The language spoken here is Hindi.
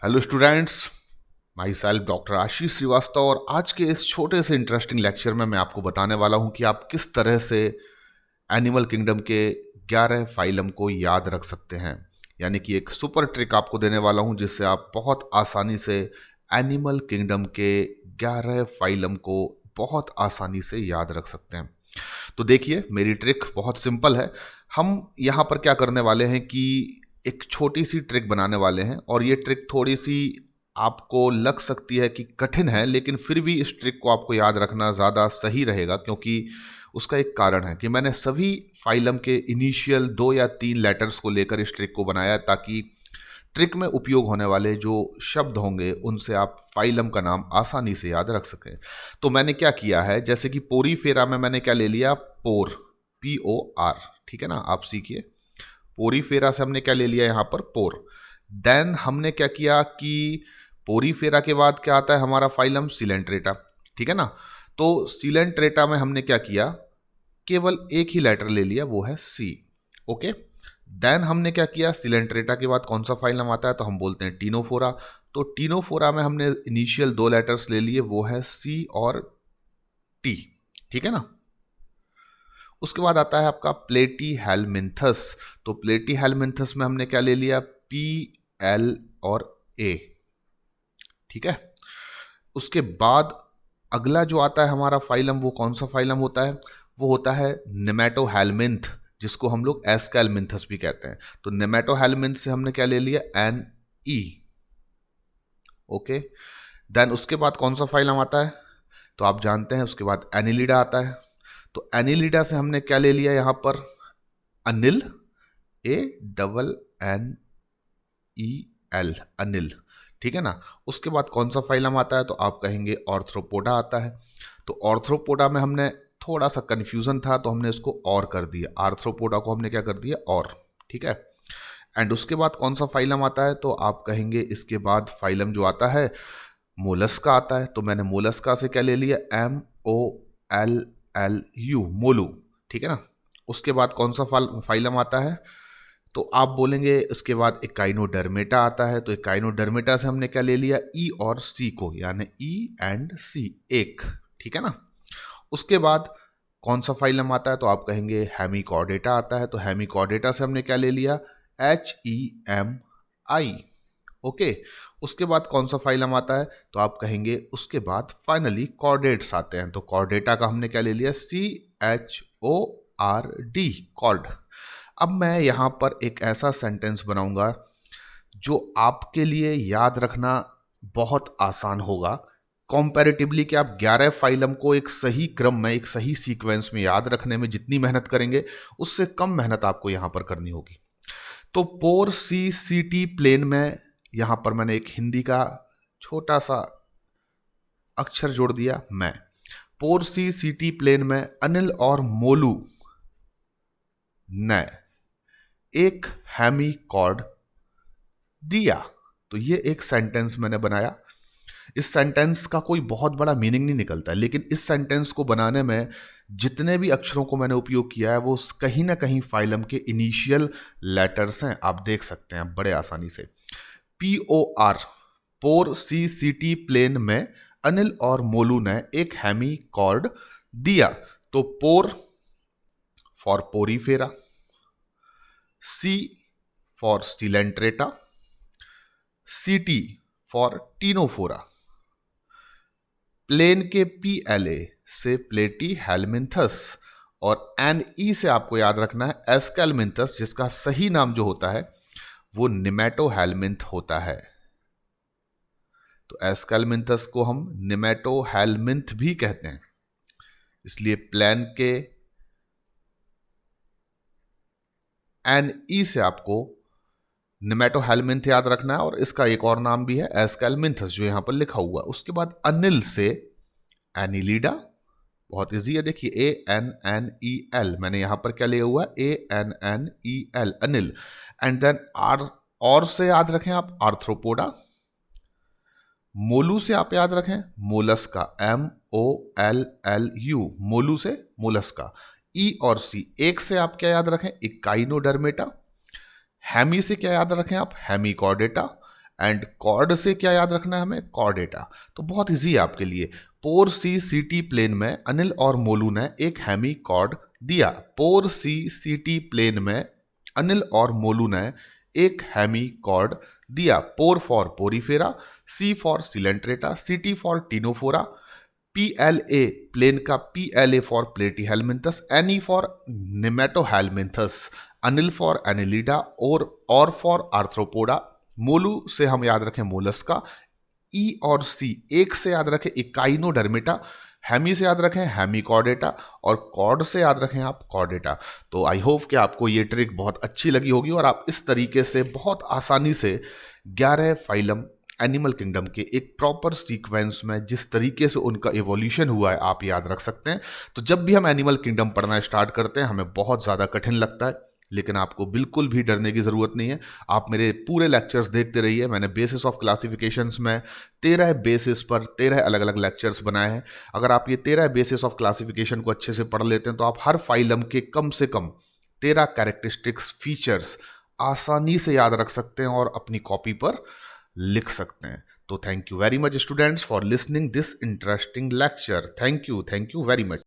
Hello students, myself doctor Ashish Shrivastava. और आज के इस छोटे से इंटरेस्टिंग लेक्चर में मैं आपको बताने वाला हूं कि आप किस तरह से एनिमल किंगडम के 11 फाइलम को याद रख सकते हैं। यानी कि एक सुपर ट्रिक आपको देने वाला हूं जिससे आप बहुत आसानी से एनिमल किंगडम के 11 फाइलम को बहुत आसानी से याद रख सकते हैं। तो देखिए, मेरी ट्रिक बहुत सिंपल है। हम यहाँ पर क्या करने वाले हैं कि एक छोटी सी ट्रिक बनाने वाले हैं, और ये ट्रिक थोड़ी सी आपको लग सकती है कि कठिन है, लेकिन फिर भी इस ट्रिक को आपको याद रखना ज़्यादा सही रहेगा, क्योंकि उसका एक कारण है कि मैंने सभी फाइलम के इनिशियल 2 या 3 लेटर्स को लेकर इस ट्रिक को बनाया, ताकि ट्रिक में उपयोग होने वाले जो शब्द होंगे उनसे आप फाइलम का नाम आसानी से याद रख सकें। तो मैंने क्या किया है, जैसे कि पोरीफेरा में मैंने क्या ले लिया, पोर, POR, ठीक है ना। आप सीखिए, पोरीफेरा से हमने क्या ले लिया यहाँ पर, पोर। देन हमने क्या किया कि पोरीफेरा के बाद क्या आता है हमारा फाइलम, सिलेंट्रेटा, ठीक है ना। तो सिलेंट्रेटा में हमने क्या किया, केवल एक ही लेटर ले लिया, वो है C। ओके, देन हमने क्या किया, सिलेंट्रेटा के बाद कौन सा फाइलम आता है, तो हम बोलते हैं टीनोफोरा। तो टीनोफोरा में हमने इनिशियल 2 लेटर्स ले लिए, वो है C और T, ठीक है ना। उसके बाद आता है आपका प्लेटी हेलमिंथस। तो प्लेटी हेलमिंथस में हमने क्या ले लिया, PL और A, ठीक है। उसके बाद अगला जो आता है हमारा फाइलम, वो कौन सा फाइलम होता है, वो होता है नेमेटोहेलमिंथ, जिसको हम लोग एस्केलमिंथस भी कहते हैं। तो नेमेटोहेलमिंथ से हमने क्या ले लिया, NE। ओके, देन उसके बाद कौन सा फाइलम आता है, तो आप जानते हैं, उसके बाद एनिलिडा आता है। तो एनिलिडा से हमने क्या ले लिया यहाँ पर, अनिल, ANNEL, अनिल, ठीक है ना। उसके बाद कौन सा फाइलम आता है, तो आप कहेंगे ऑर्थ्रोपोडा आता है। तो ऑर्थ्रोपोडा में हमने थोड़ा सा कंफ्यूजन था, तो हमने इसको और कर दिया, आर्थ्रोपोडा को हमने क्या कर दिया, और, ठीक है। एंड उसके बाद कौन सा फाइलम आता है, तो आप कहेंगे इसके बाद फाइलम जो आता है मोलस्का आता है। तो मैंने मोलस्का से क्या ले लिया, MOLLU, मोलू, ठीक है ना। उसके बाद कौन सा फाइलम आता है, तो आप बोलेंगे इसके बाद इकाइनोडर्मेटा आता है। तो इकाइनोडर्मेटा से हमने क्या ले लिया, E और C को, यानी E एंड C, एक, ठीक है ना। उसके बाद कौन सा फाइलम आता है, तो आप कहेंगे हेमिकॉर्डेटा आता है। तो हेमिकॉर्डेटा से हमने क्या ले लिया, HEMI, ओके। उसके बाद कौन सा फाइलम आता है, तो आप कहेंगे उसके बाद फाइनली कॉर्डेट्स आते हैं। तो कॉर्डेटा का हमने क्या ले लिया, CHORD, कॉर्ड। अब मैं यहाँ पर एक ऐसा सेंटेंस बनाऊंगा जो आपके लिए याद रखना बहुत आसान होगा कंपैरेटिवली, कि आप 11 फाइलम को एक सही क्रम में, एक सही सीक्वेंस में याद रखने में जितनी मेहनत करेंगे, उससे कम मेहनत आपको यहाँ पर करनी होगी। तो पोर CCT प्लेन में यहाँ पर मैंने एक हिंदी का छोटा सा अक्षर जोड़ दिया, मैं। पोर CCT प्लेन में अनिल और मोलू ने एक हेमिकॉर्ड दिया। तो ये एक सेंटेंस मैंने बनाया। इस सेंटेंस का कोई बहुत बड़ा मीनिंग नहीं निकलता है, लेकिन इस सेंटेंस को बनाने में जितने भी अक्षरों को मैंने उपयोग किया है, वो कहीं ना कहीं फाइलम के इनिशियल लेटर्स हैं। आप देख सकते हैं बड़े आसानी से, POR, पोर CCT प्लेन में अनिल और मोलू ने एक हेमिकॉर्ड दिया। तो pore for porifera, C for coelenterata, CT for ctenophora. Plane के PLA से प्लेटी हेलमिंथस, और NE से आपको याद रखना है एस्केलमिंथस, जिसका सही नाम जो होता है वो निमेटोहेलमिंथ होता है। तो एस्केलमिंथस को हम निमेटोहेलमिंथ भी कहते हैं, इसलिए प्लेन के NE से आपको निमेटोहेलमिंथ याद रखना है, और इसका एक और नाम भी है एस्केलमिंथस, जो यहां पर लिखा हुआ है। उसके बाद अनिल से एनिलिडा, बहुत इजी है, देखिए ANNEL, मैंने यहां पर क्या लिया हुआ है, ANNEL, अनिल। एंड देन और से याद रखें आप आर्थ्रोपोडा, मोलू से आप याद रखें मोलस्का, MOLLU, मोलू से मोलस्का। E और C, एक से आप क्या याद रखें, इकाइनोडर्मेटा। हैमी से क्या याद रखें आप, हेमिकॉर्डेटा। एंड कॉर्ड से क्या याद रखना है हमें, कॉर्डेटा। तो बहुत इजी है आपके लिए। पोर सी सीटी प्लेन में अनिल और मोलू ने एक हेमी कॉर्ड दिया। पोर सी सीटी प्लेन में अनिल और मोलू ने एक हेमी कॉर्ड दिया। Pore for porifera, C for coelenterata, CT for ctenophora, PLA plane का PLA for platyhelminthes, NE for nematohelminthes, Anil for annelida और फॉर आर्थ्रोपोडा। मोलू से हम याद रखें मोलस्का। ई और सी एक से याद रखें इकाइनोडर्मिटा, हेमी से याद रखें हेमिकॉर्डेटा और कॉर्ड से याद रखें आप कॉर्डेटा। तो आई होप कि आपको ये ट्रिक बहुत अच्छी लगी होगी और आप इस तरीके से बहुत आसानी से 11 फाइलम एनिमल किंगडम के एक प्रॉपर सीक्वेंस में जिस तरीके से उनका इवोल्यूशन हुआ है आप याद रख सकते हैं। तो जब भी हम एनिमल किंगडम पढ़ना स्टार्ट करते हैं हमें बहुत ज़्यादा कठिन लगता है, लेकिन आपको बिल्कुल भी डरने की ज़रूरत नहीं है। आप मेरे पूरे लेक्चर्स देखते रहिए। मैंने बेसिस ऑफ क्लासिफिकेशंस में 13 बेसिस पर 13 अलग अलग लेक्चर्स बनाए हैं। अगर आप ये 13 बेसिस ऑफ क्लासिफिकेशन को अच्छे से पढ़ लेते हैं तो आप हर फाइलम के कम से कम 13 कैरेक्टरिस्टिक्स फीचर्स आसानी से याद रख सकते हैं और अपनी कॉपी पर लिख सकते हैं। तो thank you very much students for listening this interesting lecture. Thank you very much.